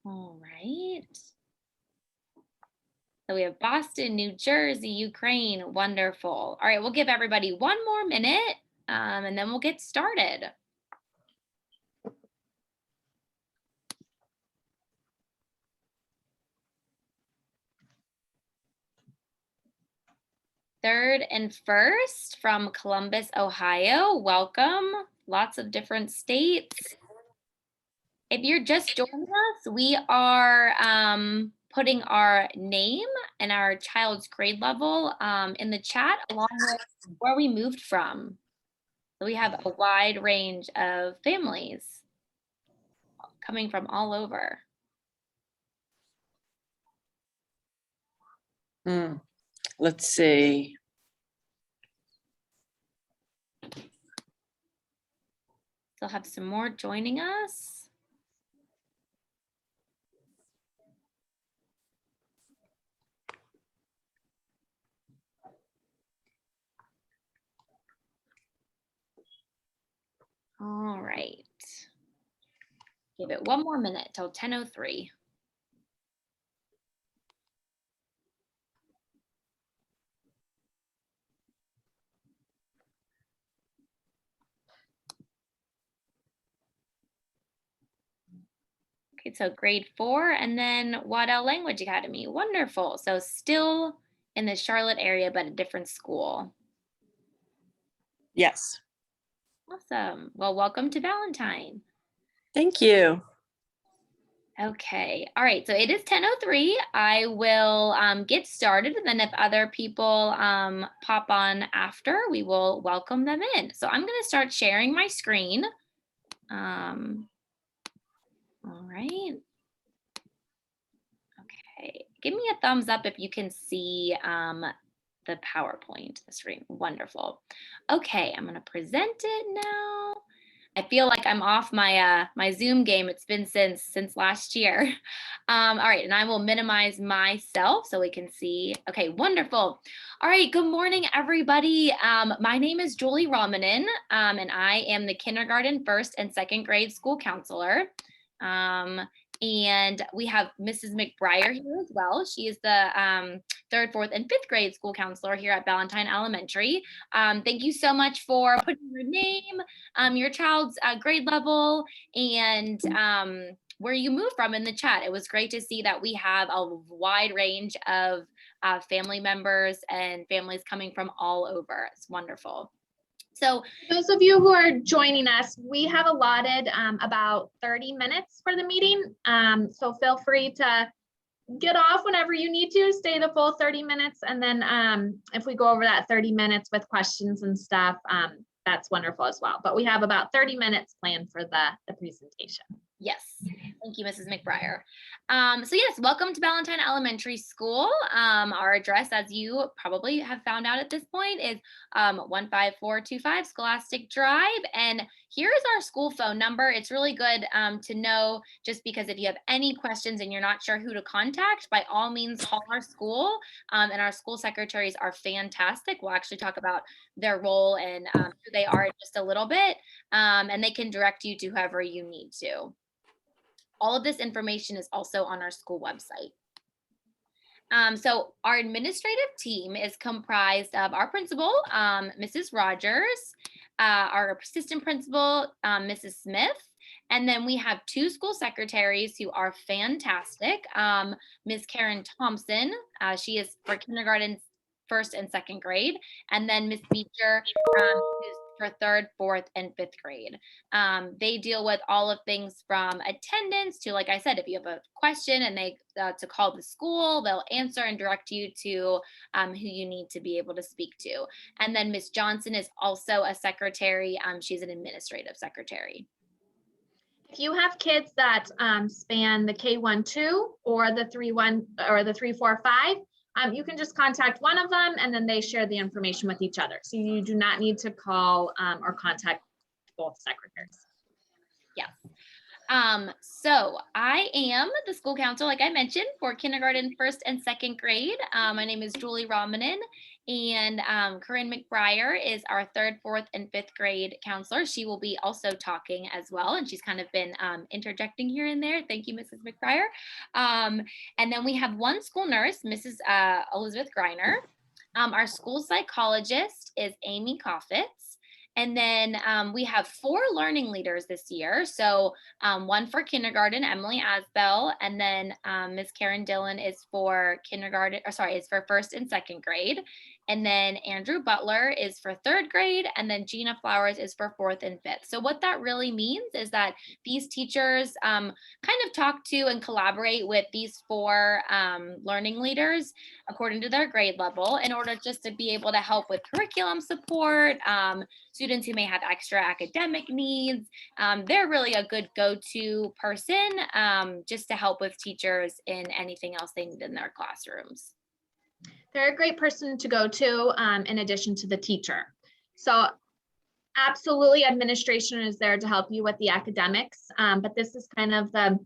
All right. So we have Boston, New Jersey, Ukraine. Wonderful. All right, we'll give everybody one more minute and then we'll get started. Third and First from Columbus, Ohio. Welcome. Lots of different states. If you're just joining us, we are putting our name and our child's grade level in the chat along with where we moved from. So we have a wide range of families coming from all over. Let's see. Still have some more joining us. All right. Give it one more minute till 10:03. Okay, so grade 4 and then Waddell Language Academy. Wonderful. So still in the Charlotte area, but a different school. Yes. Awesome. Well, welcome to Ballantyne. Thank you. Okay. All right. So it is 10:03. I will get started, and then if other people pop on after, we will welcome them in. So I'm going to start sharing my screen. All right. Okay. Give me a thumbs up if you can see the PowerPoint screen. Wonderful. Okay. I'm going to present it now. I feel like I'm off my my Zoom game. It's been since last year. All right, and I will minimize myself so we can see. Okay, wonderful. All right, good morning, everybody. My name is Julie Romanen, and I am the kindergarten, first and second grade school counselor. And we have Mrs. McBriar here as well. She is the third, fourth, and fifth grade school counselor here at Ballantyne Elementary. Thank you so much for putting your name, your child's grade level, and where you move from in the chat. It was great to see that we have a wide range of family members and families coming from all over. It's wonderful. So those of you who are joining us, we have allotted about 30 minutes for the meeting. So feel free to get off whenever you need to, stay the full 30 minutes. And then if we go over that 30 minutes with questions and stuff, that's wonderful as well. But we have about 30 minutes planned for the presentation. Yes, thank you, Mrs. McBriar. So yes, welcome to Ballantyne Elementary School. Our address, as you probably have found out at this point, is 15425 Scholastic Drive. And here is our school phone number. It's really good to know, just because if you have any questions and you're not sure who to contact, by all means call our school. And our school secretaries are fantastic. We'll actually talk about their role and who they are in just a little bit. And they can direct you to whoever you need to. All of this information is also on our school website. So our administrative team is comprised of our principal, Mrs. Rogers, our assistant principal, Mrs. Smith, and then we have two school secretaries who are fantastic. Ms. Karen Thompson, she is for kindergarten, first and second grade, and then Ms. Beecher, who's for third, fourth, and fifth grade. They deal with all of things from attendance to, like I said, if you have a question and they to call the school, they'll answer and direct you to who you need to be able to speak to. And then Ms. Johnson is also a secretary. She's an administrative secretary. If you have kids that span the K-1-2 or the 3-1 or the 3-4-5, you can just contact one of them and then they share the information with each other. So you do not need to call or contact both secretaries. Yes. So I am the school counselor, like I mentioned, for kindergarten, first and second grade. My name is Julie Romanen, And Corinne McBriar is our 3rd, 4th, and 5th grade counselor. She will be also talking as well. And she's kind of been interjecting here and there. Thank you, Mrs. McBriar. And then we have one school nurse, Mrs. Elizabeth Greiner. Our school psychologist is Amy Coffitz. And then we have 4 learning leaders this year. So one for kindergarten, Emily Asbell, and then Ms. Karen Dillon is for kindergarten, or sorry, is for 1st and 2nd grade. And then Andrew Butler is for 3rd grade, and then Gina Flowers is for 4th and 5th. So what that really means is that these teachers kind of talk to and collaborate with these 4 learning leaders according to their grade level in order just to be able to help with curriculum support, students who may have extra academic needs. They're really a good go-to person just to help with teachers in anything else they need in their classrooms. They're a great person to go to in addition to the teacher. So absolutely, administration is there to help you with the academics, but this is kind of the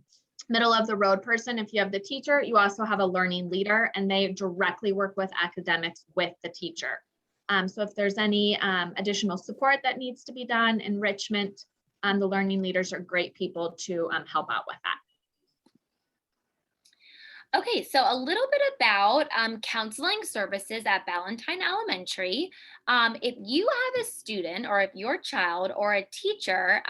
middle of the road person. If you have the teacher, you also have a learning leader, and they directly work with academics with the teacher. So if there's any additional support that needs to be done, enrichment, the learning leaders are great people to help out with that. Okay, so a little bit about counseling services at Ballantyne Elementary. If you have a student, or if your child or a teacher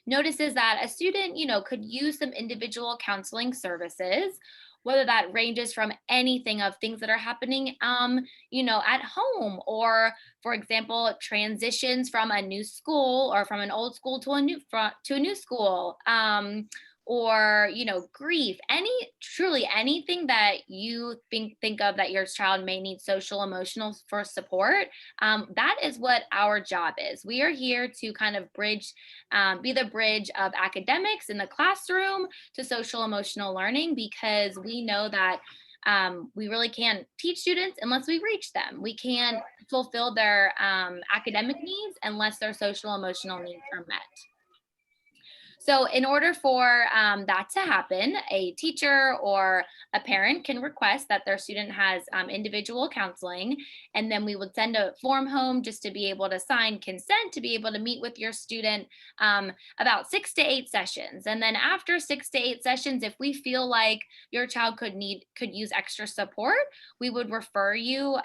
notices that a student, could use some individual counseling services, whether that ranges from anything of things that are happening, at home, or, for example, transitions from a new school or from an old school to a new school. Or grief, truly anything that you think of that your child may need social emotional for support, that is what our job is. We are here to kind of be the bridge of academics in the classroom to social emotional learning, because we know that we really can't teach students unless we reach them. We can't fulfill their academic needs unless their social emotional needs are met. So in order for that to happen, a teacher or a parent can request that their student has individual counseling, and then we would send a form home just to be able to sign consent to be able to meet with your student about 6 to 8 sessions. And then after 6 to 8 sessions, if we feel like your child could use extra support, we would refer you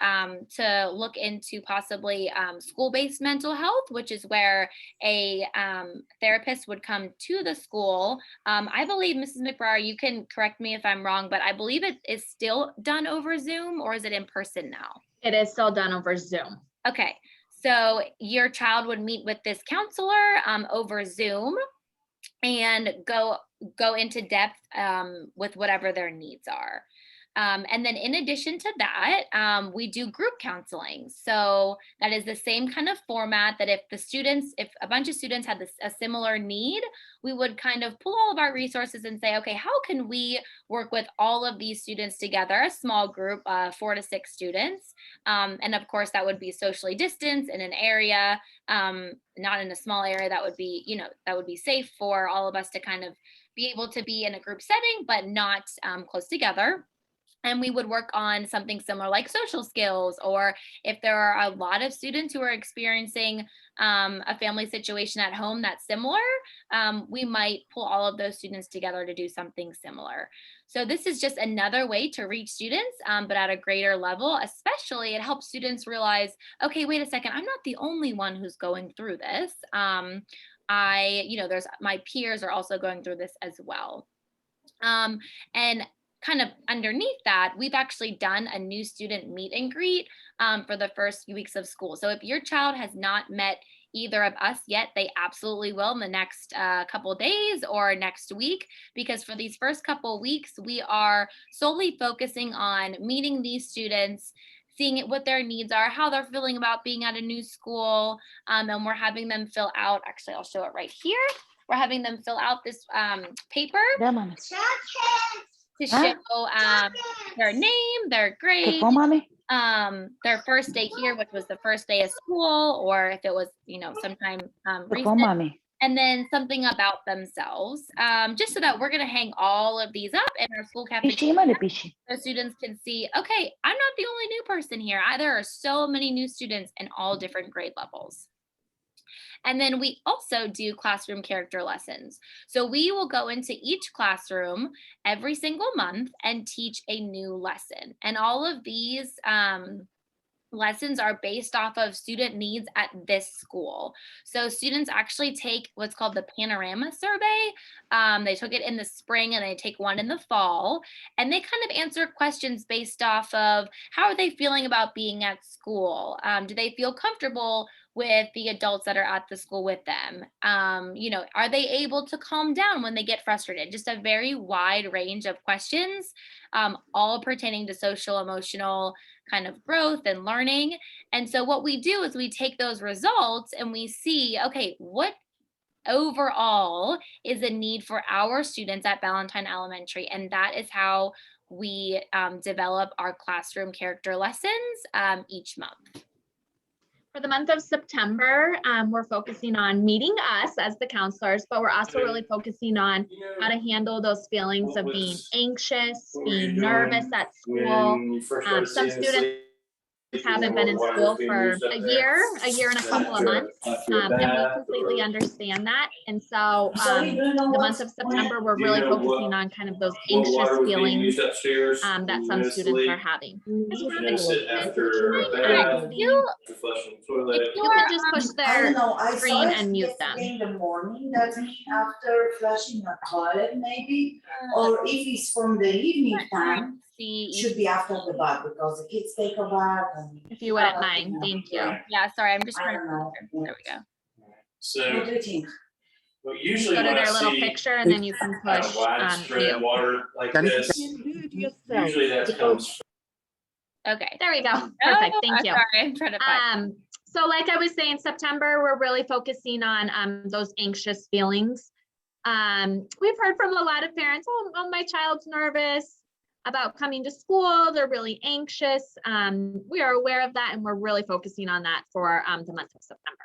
to look into possibly school-based mental health, which is where a therapist would come to the school. I believe, Mrs. McBriar, you can correct me if I'm wrong, but I believe it is still done over Zoom, or is it in person now? It is still done over Zoom. Okay, so your child would meet with this counselor over Zoom and go into depth with whatever their needs are. And then in addition to that, we do group counseling. So that is the same kind of format that if a bunch of students had a similar need, we would kind of pull all of our resources and say, okay, how can we work with all of these students together, a small group, 4 to 6 students. And of course, that would be socially distanced in an area, not in a small area that would be safe for all of us to kind of be able to be in a group setting, but not close together. And we would work on something similar like social skills, or if there are a lot of students who are experiencing a family situation at home that's similar, we might pull all of those students together to do something similar. So this is just another way to reach students, but at a greater level. Especially, it helps students realize, okay, wait a second, I'm not the only one who's going through this. There's my peers are also going through this as well. And kind of underneath that, we've actually done a new student meet and greet for the first few weeks of school. So if your child has not met either of us yet, they absolutely will in the next couple of days or next week, because for these first couple of weeks, we are solely focusing on meeting these students, seeing what their needs are, how they're feeling about being at a new school, and we're having them fill out, actually, I'll show it right here. We're having them fill out this paper to show their name, their grade, their first day here, which was the first day of school, or if it was, sometime recent. and then something about themselves, just so that we're going to hang all of these up in our school cafeteria so students can see, okay, I'm not the only new person here. There are so many new students in all different grade levels. And then we also do classroom character lessons. So we will go into each classroom every single month and teach a new lesson. And all of these lessons are based off of student needs at this school. So students actually take what's called the panorama survey. They took it in the spring and they take one in the fall, and they kind of answer questions based off of how are they feeling about being at school? Do they feel comfortable with the adults that are at the school with them? Are they able to calm down when they get frustrated? Just a very wide range of questions, all pertaining to social, emotional kind of growth and learning. And so what we do is we take those results and we see, okay, what overall is a need for our students at Ballantyne Elementary. And that is how we develop our classroom character lessons each month. For the month of September, we're focusing on meeting us as the counselors, but we're also really focusing on how to handle those feelings of being anxious, being nervous at school. Some students haven't been in school for a year and a couple of months, and we completely understand that. And so the month of September, we're really focusing on kind of those anxious feelings that some students are having. You can just push their screen and mute them. In the morning, that means after flushing a toilet maybe, or if it's from the evening time, should be after the bath because the kids take a bath. And if you wouldn't mind, thank you. Yeah, sorry, I'm just trying to. There we go. So what do you think? But usually go to when their I little see picture and then you can push mute. water like this, usually that comes. Okay, there we go. Perfect. Thank you. Sorry, I'm trying to find. So like I was saying, September, we're really focusing on those anxious feelings. We've heard from a lot of parents, oh, my child's nervous about coming to school. They're really anxious. We are aware of that, and we're really focusing on that for the month of September.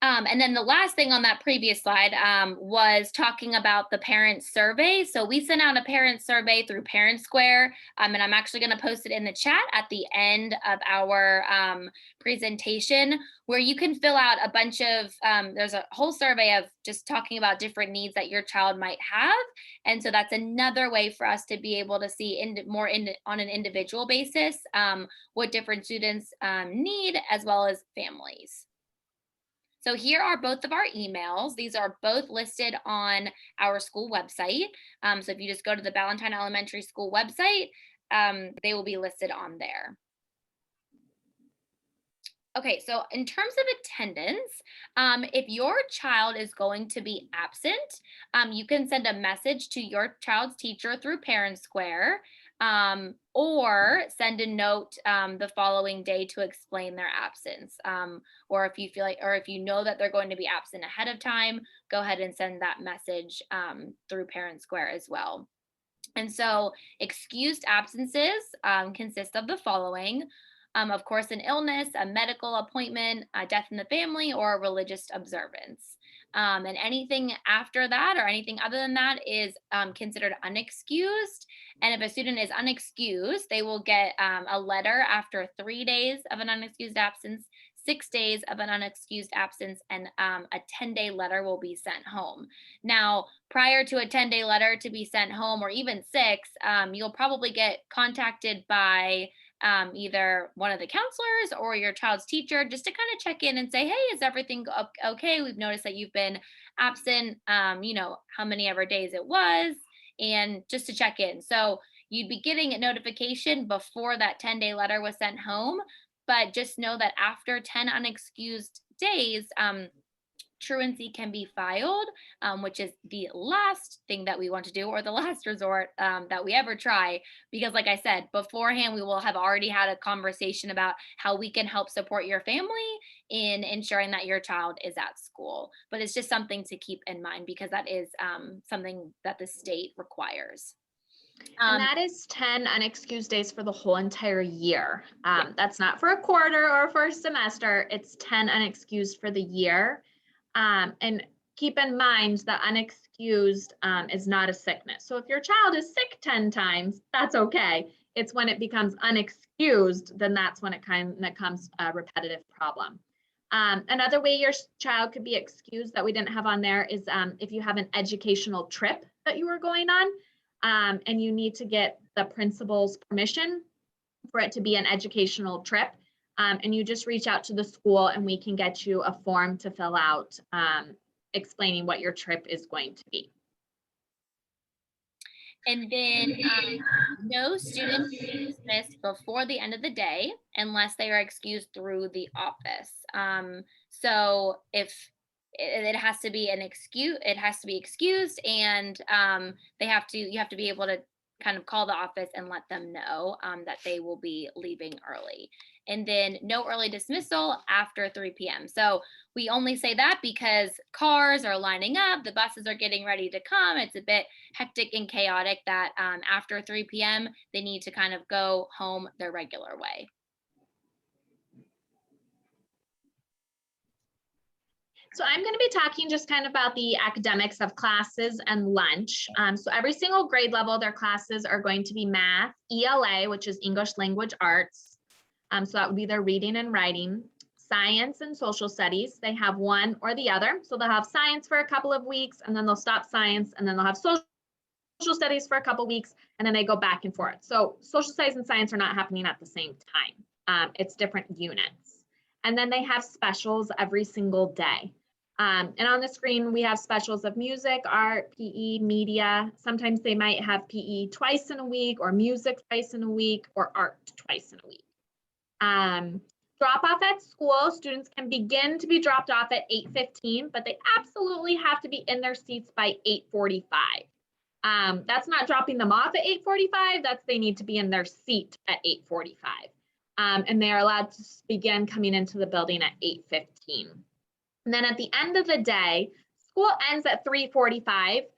And then the last thing on that previous slide was talking about the parent survey. So we sent out a parent survey through Parent Square, and I'm actually going to post it in the chat at the end of our presentation, where you can fill out a bunch of, there's a whole survey of just talking about different needs that your child might have. And so that's another way for us to be able to see on an individual basis what different students need, as well as families. So here are both of our emails. These are both listed on our school website. So if you just go to the Ballantyne Elementary School website, they will be listed on there. Okay, so in terms of attendance, if your child is going to be absent, you can send a message to your child's teacher through Parent Square, or send a note the following day to explain their absence. Or if you feel like, or if you know that they're going to be absent ahead of time, go ahead and send that message through Parent Square as well. And so excused absences consist of the following. Of course, an illness, a medical appointment, a death in the family, or a religious observance. And anything after that or anything other than that is considered unexcused. And if a student is unexcused, they will get a letter after 3 days of an unexcused absence, 6 days of an unexcused absence, and a 10-day letter will be sent home. Now, prior to a 10-day letter to be sent home, or even 6, you'll probably get contacted by either one of the counselors or your child's teacher, just to kind of check in and say, hey, is everything okay? We've noticed that you've been absent, how many ever days it was, and just to check in. So you'd be getting a notification before that 10-day letter was sent home, but just know that after 10 unexcused days, truancy can be filed, which is the last thing that we want to do, or the last resort that we ever try, because like I said, beforehand, we will have already had a conversation about how we can help support your family in ensuring that your child is at school. But it's just something to keep in mind, because that is something that the state requires. And that is 10 unexcused days for the whole entire year. That's not for a quarter or for a semester. It's 10 unexcused for the year. And keep in mind that unexcused is not a sickness. So if your child is sick 10 times, that's okay. It's when it becomes unexcused, then that's when it becomes a repetitive problem. Another way your child could be excused that we didn't have on there is if you have an educational trip that you are going on and you need to get the principal's permission for it to be an educational trip. And you just reach out to the school and we can get you a form to fill out explaining what your trip is going to be. And then no student can be dismissed before the end of the day unless they are excused through the office. So if it has to be an excuse, it has to be excused, and you have to be able to kind of call the office and let them know that they will be leaving early. And then no early dismissal after 3 p.m. So we only say that because cars are lining up, the buses are getting ready to come. It's a bit hectic and chaotic that after 3 p.m. they need to kind of go home their regular way. So I'm going to be talking just kind of about the academics of classes and lunch. So every single grade level, their classes are going to be math, ELA, which is English Language Arts. So that would be their reading and writing, science and social studies. They have one or the other. So they'll have science for a couple of weeks and then they'll stop science and then they'll have social studies for a couple of weeks and then they go back and forth. So social studies and science are not happening at the same time. It's different units. And then they have specials every single day. And on the screen, we have specials of music, art, PE, media. Sometimes they might have PE twice in a week or music twice in a week or art twice in a week. Drop off at school, students can begin to be dropped off at 8:15, but they absolutely have to be in their seats by 8:45. That's not dropping them off at 8:45, that's they need to be in their seat at 8:45. And they are allowed to begin coming into the building at 8:15. And then at the end of the day, school ends at 3:45.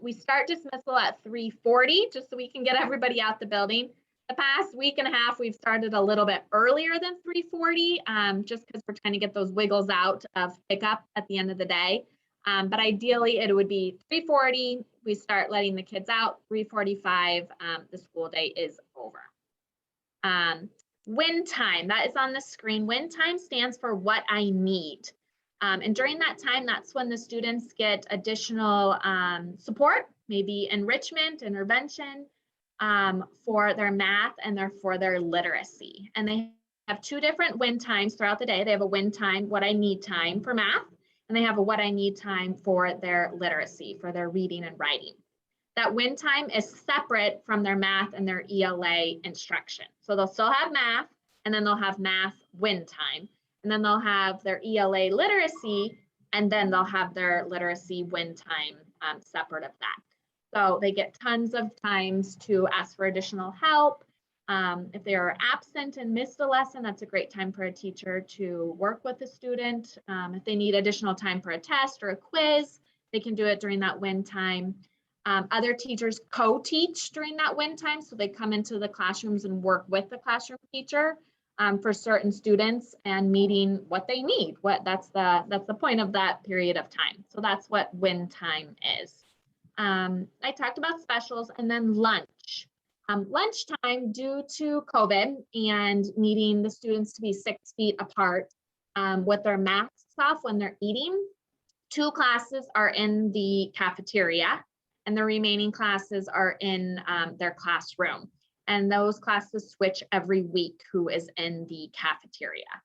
We start dismissal at 3:40, just so we can get everybody out the building. The past week and a half, we've started a little bit earlier than 3:40, just because we're trying to get those wiggles out of pickup at the end of the day. But ideally, it would be 3:40. We start letting the kids out. 3:45, the school day is over. Win time, that is on the screen. Win time stands for what I need. And during that time, that's when the students get additional support, maybe enrichment, intervention, for their math and for their literacy. And they have two different win times throughout the day. They have a win time, what I need time for math, and they have a what I need time for their literacy, for their reading and writing. That win time is separate from their math and their ELA instruction. So they'll still have math, and then they'll have math win time, and then they'll have their ELA literacy, and then they'll have their literacy win time separate of that. So they get tons of times to ask for additional help. If they are absent and missed a lesson, that's a great time for a teacher to work with the student. If they need additional time for a test or a quiz, they can do it during that win time. Other teachers co-teach during that win time, so they come into the classrooms and work with the classroom teacher for certain students and meeting what they need. That's the point of that period of time. So that's what win time is. I talked about specials, and then lunch. Lunchtime, due to COVID and needing the students to be 6 feet apart with their masks off when they're eating, 2 classes are in the cafeteria and the remaining classes are in their classroom. And those classes switch every week who is in the cafeteria.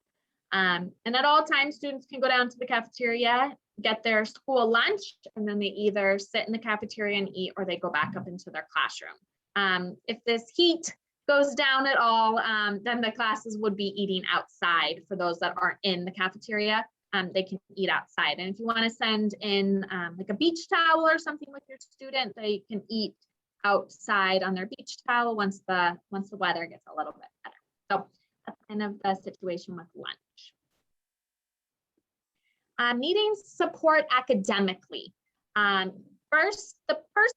And at all times, students can go down to the cafeteria, get their school lunch, and then they either sit in the cafeteria and eat, or they go back up into their classroom. If this heat goes down at all, then the classes would be eating outside. For those that aren't in the cafeteria, they can eat outside. And if you want to send in like a beach towel or something with your student, they can eat outside on their beach towel once the weather gets a little bit better. So that's kind of the situation with lunch. Needing support academically. The first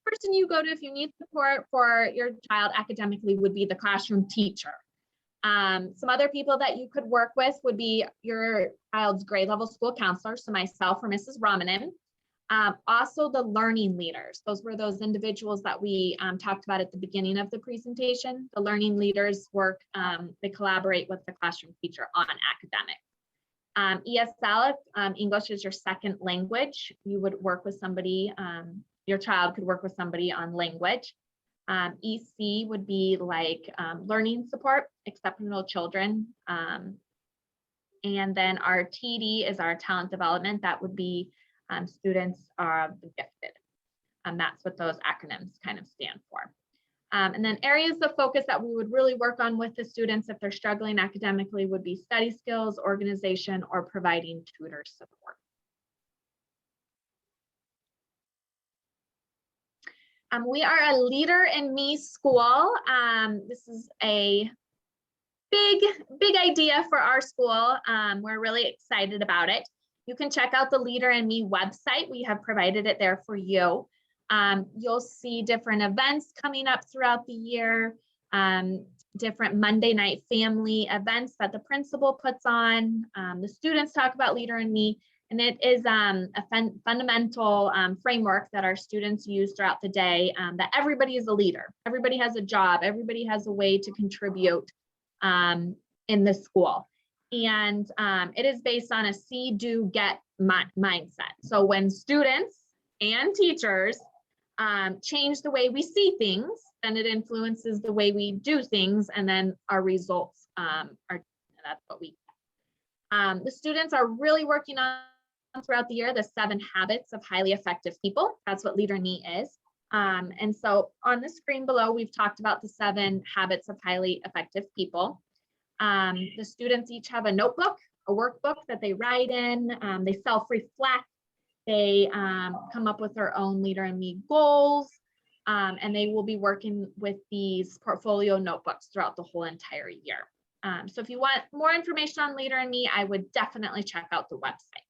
person you go to if you need support for your child academically would be the classroom teacher. Some other people that you could work with would be your child's grade level school counselor, so myself or Mrs. Romanen. Also the learning leaders, those were those individuals that we talked about at the beginning of the presentation. The learning leaders work, they collaborate with the classroom teacher on academics. ESL, English is your second language. You would work with somebody, your child could work with somebody on language. EC would be like learning support, exceptional children. And then our TD is our talent development. That would be students are gifted. That's what those acronyms kind of stand for. And then areas of focus that we would really work on with the students if they're struggling academically would be study skills, organization, or providing tutor support. We are a Leader in Me school. This is a big idea for our school. We're really excited about it. You can check out the Leader in Me website. We have provided it there for you. You'll see different events coming up throughout the year, different Monday night family events that the principal puts on. The students talk about Leader in Me, and it is a fundamental framework that our students use throughout the day, that everybody is a leader. Everybody has a job. Everybody has a way to contribute in the school. And it is based on a see, do, get mindset. So when students and teachers change the way we see things, then it influences the way we do things, and then our results that's what we get. The students are really working on throughout the year the 7 habits of highly effective people. That's what Leader in Me is. And so on the screen below, we've talked about the 7 habits of highly effective people. The students each have a notebook, a workbook that they write in. They self-reflect. They come up with their own Leader in Me goals, and they will be working with these portfolio notebooks throughout the whole entire year. So if you want more information on Leader in Me, I would definitely check out the website.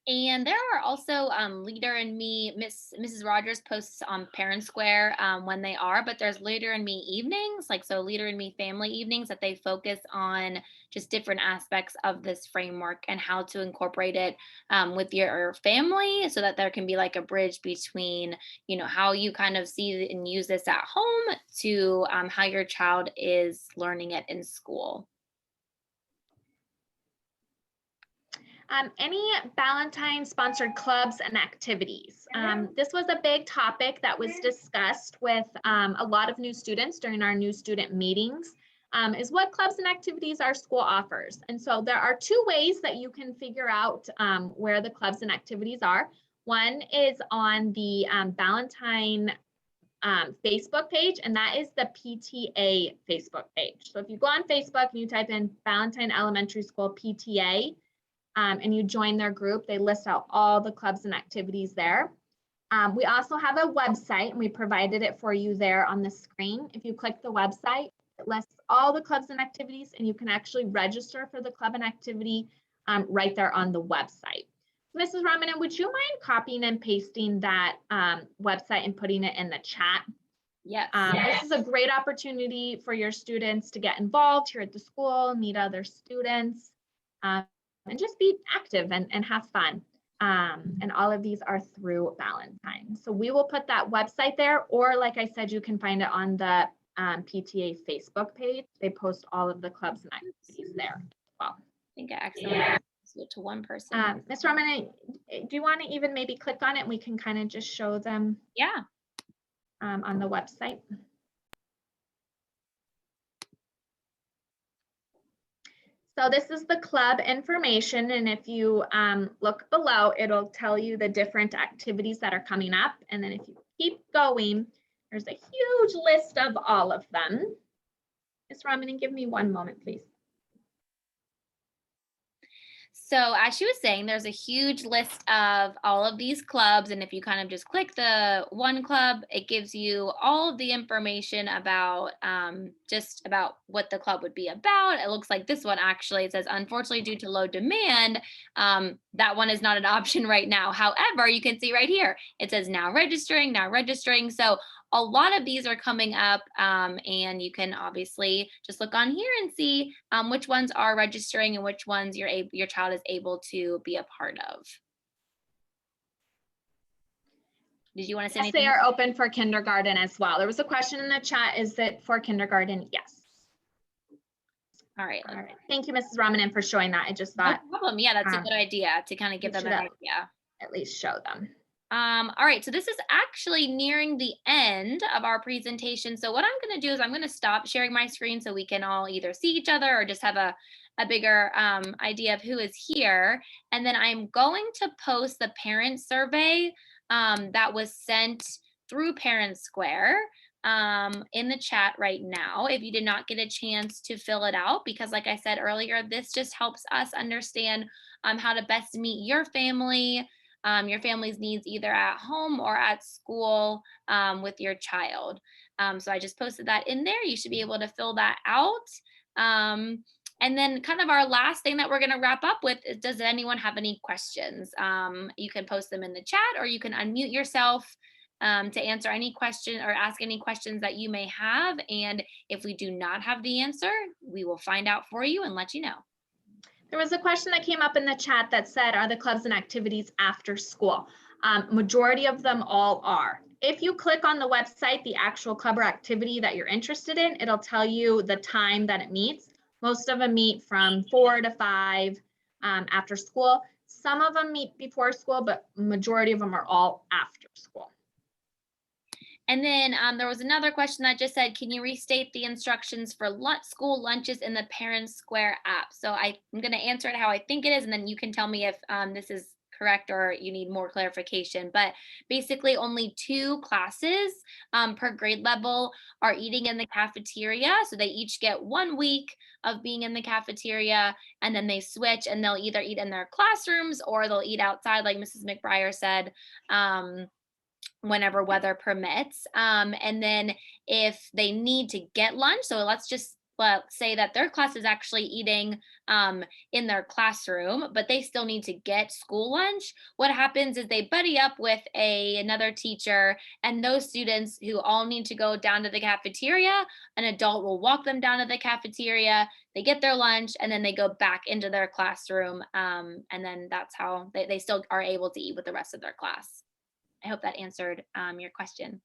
And there are also Leader in Me, Mrs. Rogers posts on Parent Square when they are, but there's Leader in Me evenings, like so Leader in Me family evenings that they focus on just different aspects of this framework and how to incorporate it with your family, so that there can be like a bridge between, you know, how you kind of see and use this at home to how your child is learning it in school. Any Ballantyne sponsored clubs and activities. This was a big topic that was discussed with a lot of new students during our new student meetings, is what clubs and activities our school offers. And so there are 2 ways that you can figure out where the clubs and activities are. One is on the Ballantyne Facebook page, and that is the PTA Facebook page. So if you go on Facebook and you type in Ballantyne Elementary School PTA, and you join their group, they list out all the clubs and activities there. We also have a website, and we provided it for you there on the screen. If you click the website, it lists all the clubs and activities, and you can actually register for the club and activity right there on the website. Mrs. Ramana, would you mind copying and pasting that website and putting it in the chat? Yes. This is a great opportunity for your students to get involved here at the school, meet other students, and just be active and have fun. And all of these are through Ballantyne. So we will put that website there, or like I said, you can find it on the PTA Facebook page. They post all of the clubs and activities there as well. I think I accidentally switched it to one person. Ms. Ramana, do you want to even maybe click on it and we can kind of just show them on the website? So this is the club information, and if you look below, it'll tell you the different activities that are coming up. And then if you keep going, there's a huge list of all of them. Ms. Ramana, give me one moment, please. So as she was saying, there's a huge list of all of these clubs. And if you kind of just click the one club, it gives you all of the information about just about what the club would be about. It looks like this one actually, it says, unfortunately, due to low demand, that one is not an option right now. However, you can see right here, it says now registering, now registering. So a lot of these are coming up, and you can obviously just look on here and see which ones are registering and which ones your child is able to be a part of. Did you want to say Yes, anything? they are open for kindergarten as well. There was a question in the chat, is it for kindergarten? Yes. All right. All right. Thank you, Mrs. Ramanan, for showing that. I just No thought problem. Yeah, that's a good idea to kind of give we them an should idea. at least show them. All right, so this is actually nearing the end of our presentation. So what I'm going to do is I'm going to stop sharing my screen so we can all either see each other or just have a bigger idea of who is here. And then I'm going to post the parent survey that was sent through Parent Square in the chat right now if you did not get a chance to fill it out, because like I said earlier, this just helps us understand how to best meet your family, your family's needs either at home or at school with your child. So I just posted that in there. You should be able to fill that out. And then kind of our last thing that we're going to wrap up with is, does anyone have any questions? You can post them in the chat, or you can unmute yourself to answer any question or ask any questions that you may have. And if we do not have the answer, we will find out for you and let you know. There was a question that came up in the chat that said, are the clubs and activities after school? Majority of them all are. If you click on the website, the actual club or activity that you're interested in, it'll tell you the time that it meets. Most of them meet from 4 to 5 after school. Some of them meet before school, but majority of them are all after school. And then there was another question that just said, can you restate the instructions for school lunches in the Parent Square app? So I'm going to answer it how I think it is, and then you can tell me if this is correct or you need more clarification. But basically only 2 classes per grade level are eating in the cafeteria. So they each get 1 week of being in the cafeteria, and then they switch and they'll either eat in their classrooms or they'll eat outside, like Mrs. McBriar said, whenever weather permits. And then if they need to get lunch, so let's just say that their class is actually eating in their classroom, but they still need to get school lunch. What happens is they buddy up with another teacher, and those students who all need to go down to the cafeteria, an adult will walk them down to the cafeteria, they get their lunch, and then they go back into their classroom. And then that's how they still are able to eat with the rest of their class. I hope that answered your question.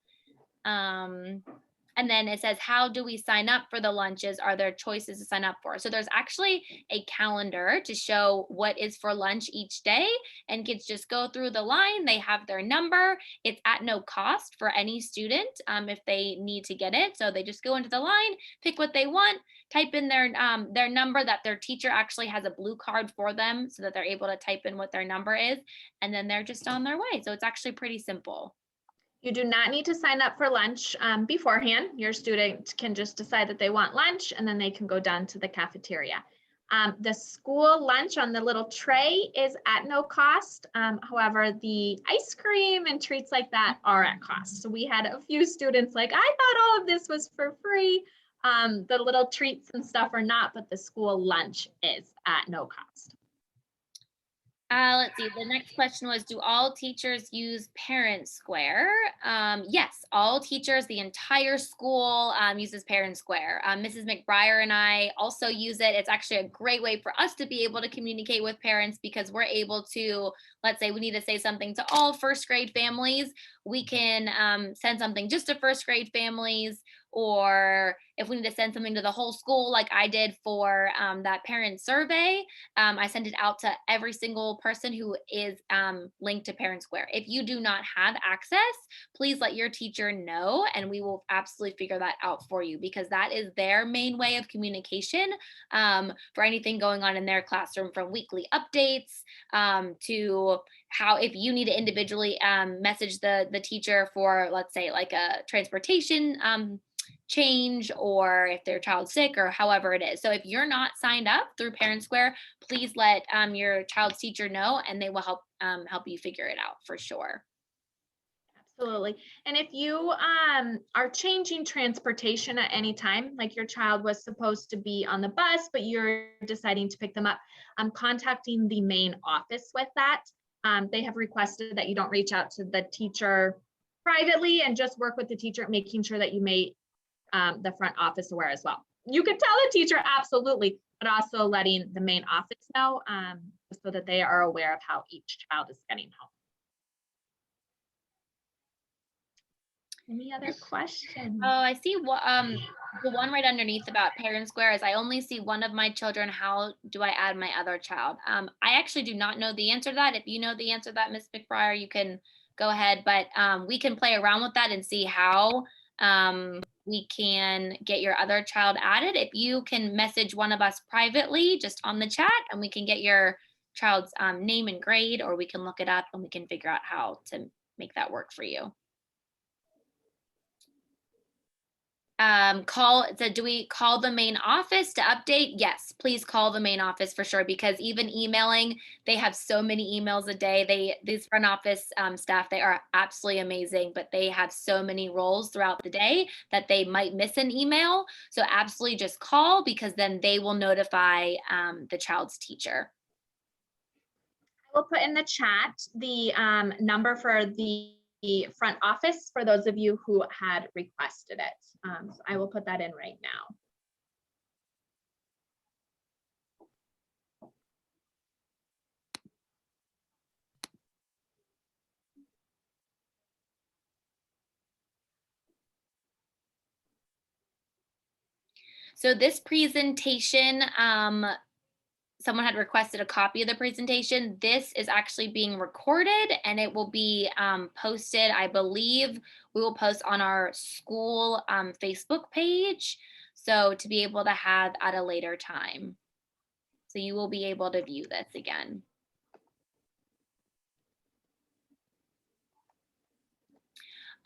And then it says, how do we sign up for the lunches? Are there choices to sign up for? So there's actually a calendar to show what is for lunch each day, and kids just go through the line. They have their number. It's at no cost for any student if they need to get it. So they just go into the line, pick what they want, type in their number that their teacher actually has a blue card for them so that they're able to type in what their number is, and then they're just on their way. So it's actually pretty simple. You do not need to sign up for lunch beforehand. Your student can just decide that they want lunch, and then they can go down to the cafeteria. The school lunch on the little tray is at no cost. However, the ice cream and treats like that are at cost. So we had a few students like, I thought all of this was for free. The little treats and stuff are not, but the school lunch is at no cost. Let's see, the next question was, do all teachers use Parent Square? Yes, all teachers, the entire school uses Parent Square. Mrs. McBriar and I also use it. It's actually a great way for us to be able to communicate with parents, because we're able to, let's say we need to say something to all first grade families, we can send something just to first grade families, or if we need to send something to the whole school, like I did for that parent survey, I sent it out to every single person who is linked to Parent Square. If you do not have access, please let your teacher know, and we will absolutely figure that out for you, because that is their main way of communication for anything going on in their classroom, from weekly updates to how, if you need to individually message the teacher for, let's say, like a transportation change, or if their child's sick, or however it is. So if you're not signed up through Parent Square, please let your child's teacher know, and they will help you figure it out for sure. Absolutely. And if you are changing transportation at any time, like your child was supposed to be on the bus, but you're deciding to pick them up, I'm contacting the main office with that. They have requested that you don't reach out to the teacher privately, and just work with the teacher at making sure that you make the front office aware as well. You could tell the teacher, absolutely, but also letting the main office know so that they are aware of how each child is getting home. Any other questions? Oh, I see what the one right underneath about parent square is I only see one of my children. How do I add my other child? I actually do not know the answer to that. If you know the answer to that, Ms. McBriar, you can go ahead, but we can play around with that and see how we can get your other child added. If you can message one of us privately just on the chat and we can get your child's name and grade, or we can look it up and we can figure out how to make that work for you. Do we call the main office to update? Yes, please call the main office for sure, because even emailing, they have so many emails a day. These front office staff, they are absolutely amazing, but they have so many roles throughout the day that they might miss an email. So absolutely just call, because then they will notify the child's teacher. I will put in the chat the number for the front office for those of you who had requested it. So I will put that in right now. So this presentation, someone had requested a copy of the presentation. This is actually being recorded and it will be posted. I believe we will post on our school Facebook page. So to be able to have at a later time. So you will be able to view this again.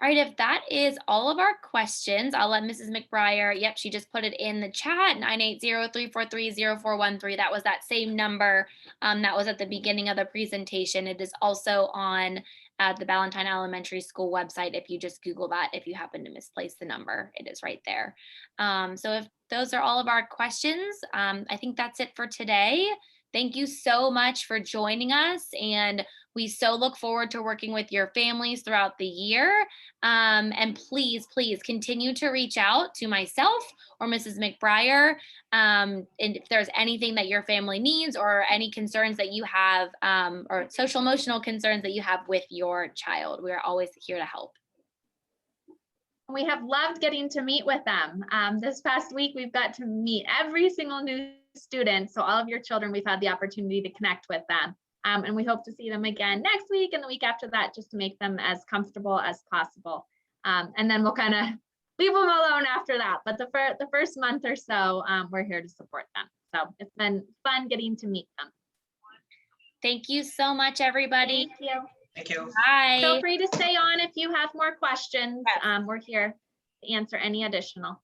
All right, if that is all of our questions, I'll let Mrs. McBriar, yep, she just put it in the chat, 980-343-0413. That was that same number that was at the beginning of the presentation. It is also on the Ballantyne Elementary School website. If you just Google that, if you happen to misplace the number, it is right there. So if those are all of our questions, I think that's it for today. Thank you so much for joining us, and we so look forward to working with your families throughout the year. And please, please continue to reach out to myself or Mrs. McBriar. And if there's anything that your family needs or any concerns that you have, or social emotional concerns that you have with your child, we are always here to help. We have loved getting to meet with them. This past week, we've got to meet every single new student. So all of your children, we've had the opportunity to connect with them. And we hope to see them again next week and the week after that, just to make them as comfortable as possible. And then we'll kind of leave them alone after that. But the first month or so, we're here to support them. So it's been fun getting to meet them. Thank you so much, everybody. Thank you. Thank you. Bye. Feel free to stay on if you have more questions. We're here to answer any additional.